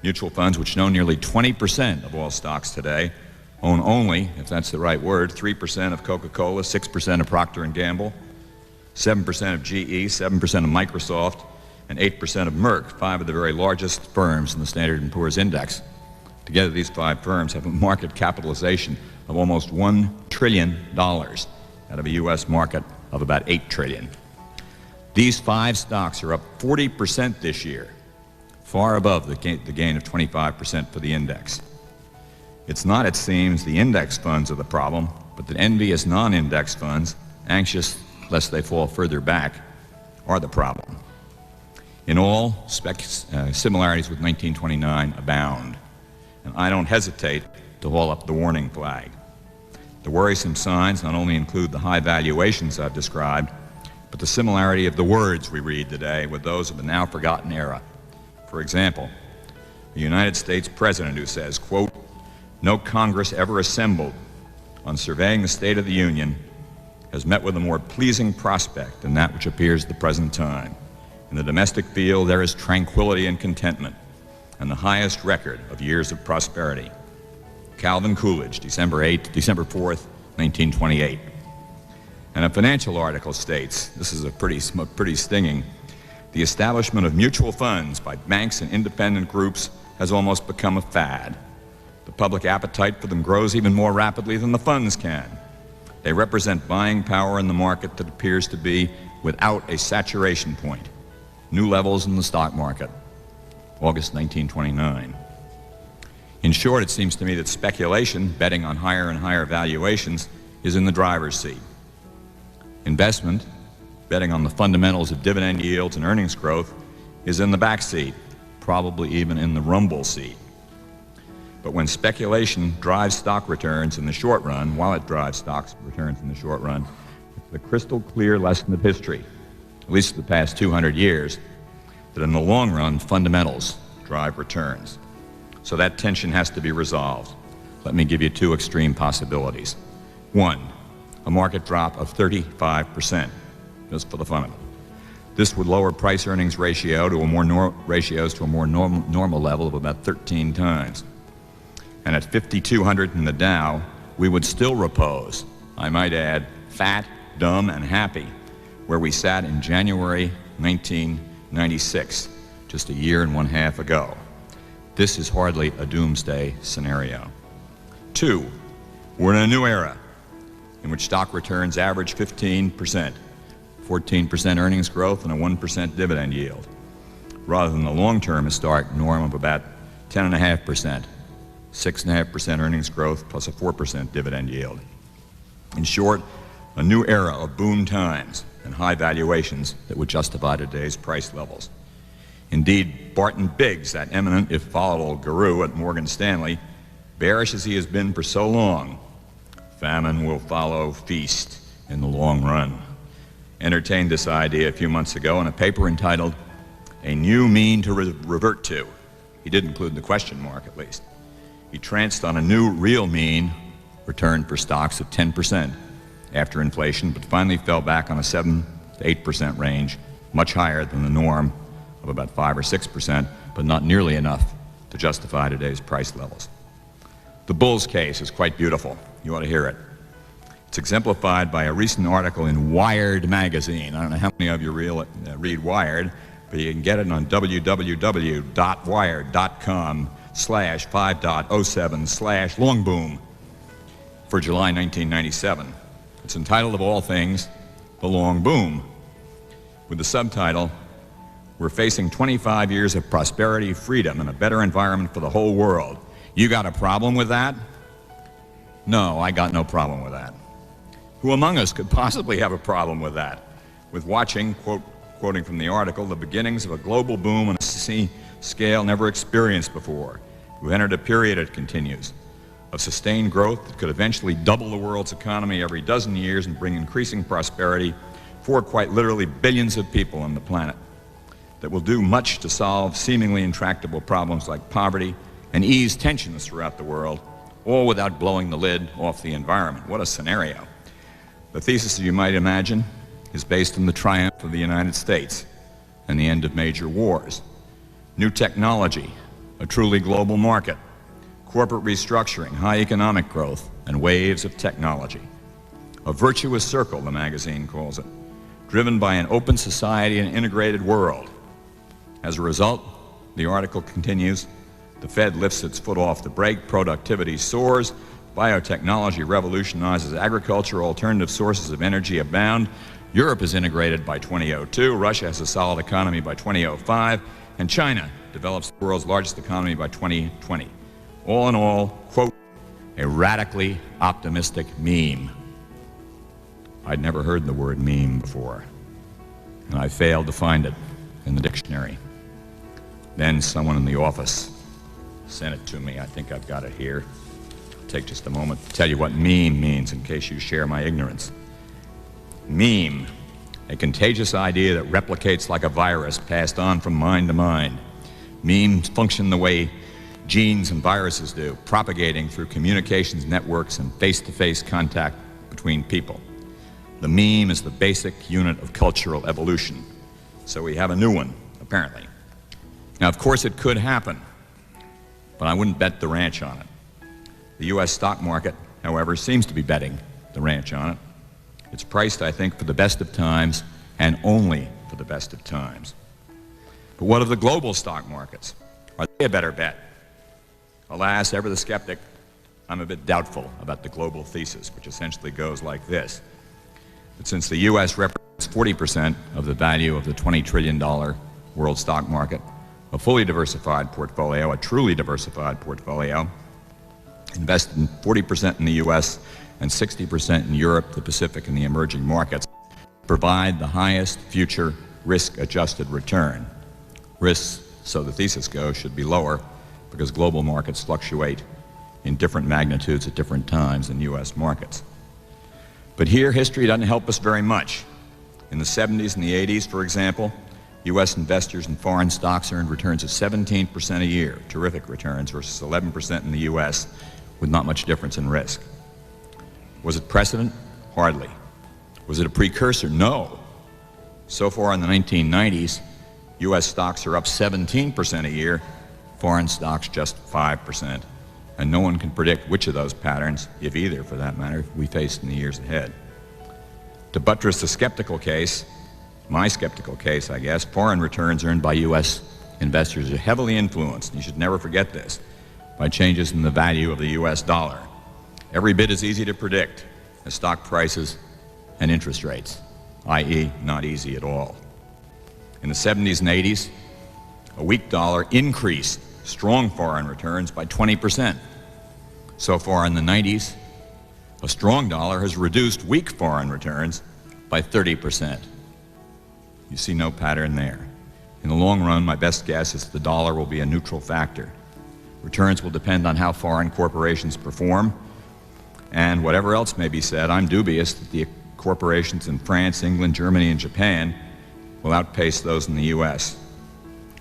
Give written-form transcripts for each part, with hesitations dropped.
Mutual funds, which own nearly 20% of all stocks today, own only, if that's the right word, 3% of Coca-Cola, 6% of Procter & Gamble, 7% of GE, 7% of Microsoft, and 8% of Merck, 5 of the very largest firms in the Standard & Poor's Index. Together, these 5 firms have a market capitalization of almost $1 trillion out of a U.S. market of about $8 trillion. These 5 stocks are up 40% this year, far above the gain of 25% for the index. It's not, it seems, the index funds are the problem, but that envious non-index funds, anxious lest they fall further back, are the problem. In all, similarities with 1929 abound, and I don't hesitate to haul up the warning flag. The worrisome signs not only include the high valuations I've described, but the similarity of the words we read today with those of the now forgotten era. For example, the United States President who says, quote, "No Congress ever assembled on surveying the state of the Union has met with a more pleasing prospect than that which appears at the present time. In the domestic field there is tranquility and contentment, and the highest record of years of prosperity." Calvin Coolidge, December 4th, 1928. And a financial article states, this is pretty stinging, "The establishment of mutual funds by banks and independent groups has almost become a fad. The public appetite for them grows even more rapidly than the funds can. They represent buying power in the market that appears to be without a saturation point. New levels in the stock market." August 1929. In short, it seems to me that speculation, betting on higher and higher valuations, is in the driver's seat. Investment, betting on the fundamentals of dividend yields and earnings growth, is in the back seat, probably even in the rumble seat. But when speculation drives stock returns in the short run, while it drives stock returns in the short run, it's the crystal clear lesson of history, at least the past 200 years, that in the long run, fundamentals drive returns. So that tension has to be resolved. Let me give you 2 extreme possibilities. 1, a market drop of 35%, just for the fun of it. This would lower price-earnings ratio to a more normal level of about 13 times. And at 5,200 in the Dow, we would still repose, I might add, fat, dumb, and happy, where we sat in January 1996, just a year and 1/2 ago. This is hardly a doomsday scenario. 2, we're in a new era in which stock returns average 15%, 14% earnings growth, and a 1% dividend yield, rather than the long-term historic norm of about 10.5%, 6.5% earnings growth plus a 4% dividend yield. In short, a new era of boom times and high valuations that would justify today's price levels. Indeed, Barton Biggs, that eminent if volatile guru at Morgan Stanley, bearish as he has been for so long, famine will follow feast in the long run, entertained this idea a few months ago in a paper entitled "A New Mean to Revert To." He did include the question mark, at least. He tranced on a new real mean return for stocks of 10% after inflation, but finally fell back on a 7 to 8% range, much higher than the norm of about 5 or 6%, but not nearly enough to justify today's price levels. The bull's case is quite beautiful. You ought to hear it. It's exemplified by a recent article in Wired magazine. I don't know how many of you read Wired, but you can get it on www.wired.com/5.07/longboom for July 1997. It's entitled, of all things, "The Long Boom," with the subtitle, "We're facing 25 years of prosperity, freedom, and a better environment for the whole world. You got a problem with that?" No, I got no problem with that. Who among us could possibly have a problem with that? With watching, quoting from the article, "the beginnings of a global boom on a scale never experienced before. We've entered a period," it continues, "of sustained growth that could eventually double the world's economy every dozen years and bring increasing prosperity for quite literally billions of people on the planet, that will do much to solve seemingly intractable problems like poverty and ease tensions throughout the world, all without blowing the lid off the environment." What a scenario. The thesis, as you might imagine, is based on the triumph of the United States and the end of major wars. New technology, a truly global market, corporate restructuring, high economic growth, and waves of technology. A virtuous circle, the magazine calls it, driven by an open society and integrated world. As a result, the article continues, the Fed lifts its foot off the brake, productivity soars, biotechnology revolutionizes agriculture, alternative sources of energy abound, Europe is integrated by 2002, Russia has a solid economy by 2005, and China develops the world's largest economy by 2020. All in all, quote, a radically optimistic meme. I'd never heard the word meme before, and I failed to find it in the dictionary. Then someone in the office sent it to me. I think I've got it here. I'll take just a moment to tell you what meme means in case you share my ignorance. Meme, a contagious idea that replicates like a virus passed on from mind to mind. Memes function the way genes and viruses do, propagating through communications networks and face-to-face contact between people. The meme is the basic unit of cultural evolution. So we have a new one, apparently. Now, of course, it could happen, but I wouldn't bet the ranch on it. The U.S. stock market, however, seems to be betting the ranch on it. It's priced, I think, for the best of times and only for the best of times. But what of the global stock markets? Are they a better bet? Alas, ever the skeptic, I'm a bit doubtful about the global thesis, which essentially goes like this. That since the U.S. represents 40% of the value of the $20 trillion world stock market, a fully diversified portfolio, a truly diversified portfolio, invested in 40% in the U.S. and 60% in Europe, the Pacific, and the emerging markets, provide the highest future risk-adjusted return. Risks, so the thesis goes, should be lower because global markets fluctuate in different magnitudes at different times than U.S. markets. But here, history doesn't help us very much. In the 70s and the 80s, for example, U.S. investors in foreign stocks earned returns of 17% a year, terrific returns, versus 11% in the U.S., with not much difference in risk. Was it precedent? Hardly. Was it a precursor? No. So far in the 1990s, U.S. stocks are up 17% a year, foreign stocks just 5%. And no one can predict which of those patterns, if either for that matter, we face in the years ahead. To buttress the skeptical case, my skeptical case, I guess, foreign returns earned by U.S. investors are heavily influenced, and you should never forget this, by changes in the value of the U.S. dollar. Every bit as easy to predict as stock prices and interest rates, i.e., not easy at all. In the 70s and 80s, a weak dollar increased strong foreign returns by 20%. So far in the 90s, a strong dollar has reduced weak foreign returns by 30%. You see no pattern there. In the long run, my best guess is the dollar will be a neutral factor. Returns will depend on how foreign corporations perform, and whatever else may be said, I'm dubious that the corporations in France, England, Germany, and Japan will outpace those in the U.S.,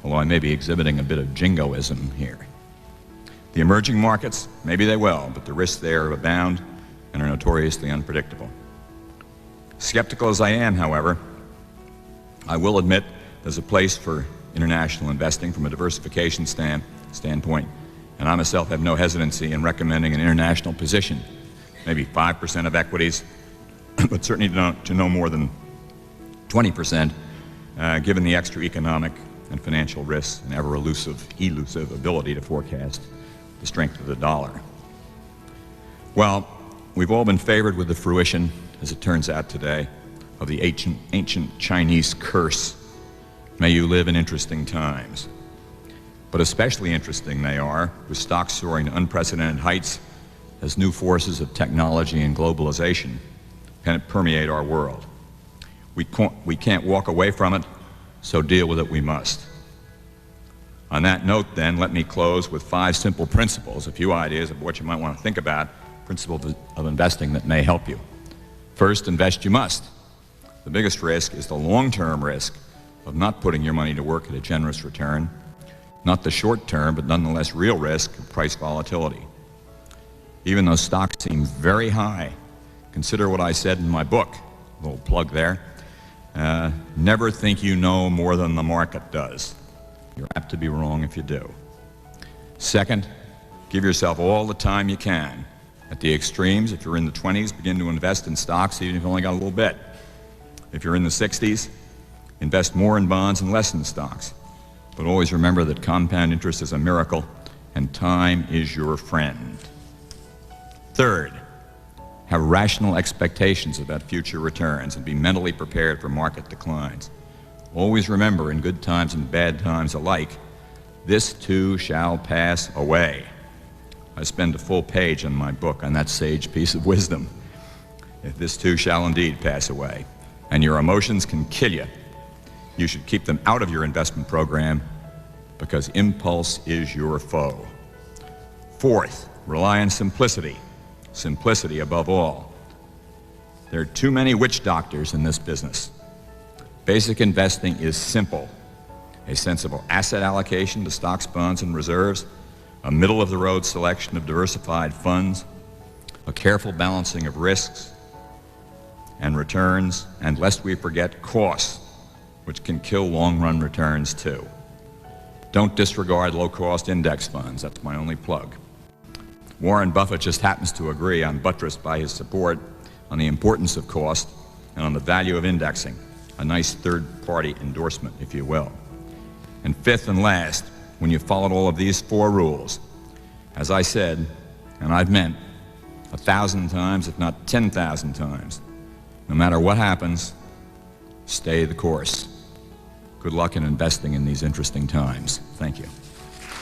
although I may be exhibiting a bit of jingoism here. The emerging markets, maybe they will, but the risks there abound and are notoriously unpredictable. Skeptical as I am, however, I will admit there's a place for international investing from a diversification standpoint, and I myself have no hesitancy in recommending an international position, maybe 5% of equities, but certainly to no more than 20%, given the extra economic and financial risks and ever elusive ability to forecast the strength of the dollar. Well, we've all been favored with the fruition, as it turns out today, of the ancient Chinese curse, may you live in interesting times. But especially interesting they are, with stocks soaring to unprecedented heights as new forces of technology and globalization permeate our world. We can't walk away from it, so deal with it we must. On that note, then, let me close with 5 simple principles, a few ideas of what you might want to think about, principles of investing that may help you. First, invest you must. The biggest risk is the long-term risk of not putting your money to work at a generous return, not the short-term, but nonetheless real risk of price volatility. Even though stocks seem very high, consider what I said in my book, a little plug there. Never think you know more than the market does. You're apt to be wrong if you do. Second, give yourself all the time you can. At the extremes, if you're in the 20s, begin to invest in stocks even if you've only got a little bit. If you're in the 60s, invest more in bonds and less in stocks. But always remember that compound interest is a miracle and time is your friend. Third, have rational expectations about future returns and be mentally prepared for market declines. Always remember, in good times and bad times alike, this too shall pass away. I spend a full page in my book on that sage piece of wisdom. If this too shall indeed pass away, and your emotions can kill you, you should keep them out of your investment program because impulse is your foe. Fourth, rely on simplicity. Simplicity above all. There are too many witch doctors in this business. Basic investing is simple. A sensible asset allocation to stocks, bonds, and reserves, a middle-of-the-road selection of diversified funds, a careful balancing of risks and returns, and lest we forget costs, which can kill long-run returns too. Don't disregard low-cost index funds. That's my only plug. Warren Buffett just happens to agree, I'm buttressed by his support, on the importance of cost and on the value of indexing, a nice third-party endorsement, if you will. And fifth and last, when you've followed all of these 4 rules, as I said, and I've meant 1,000 times, if not 10,000 times, no matter what happens, stay the course. Good luck in investing in these interesting times. Thank you.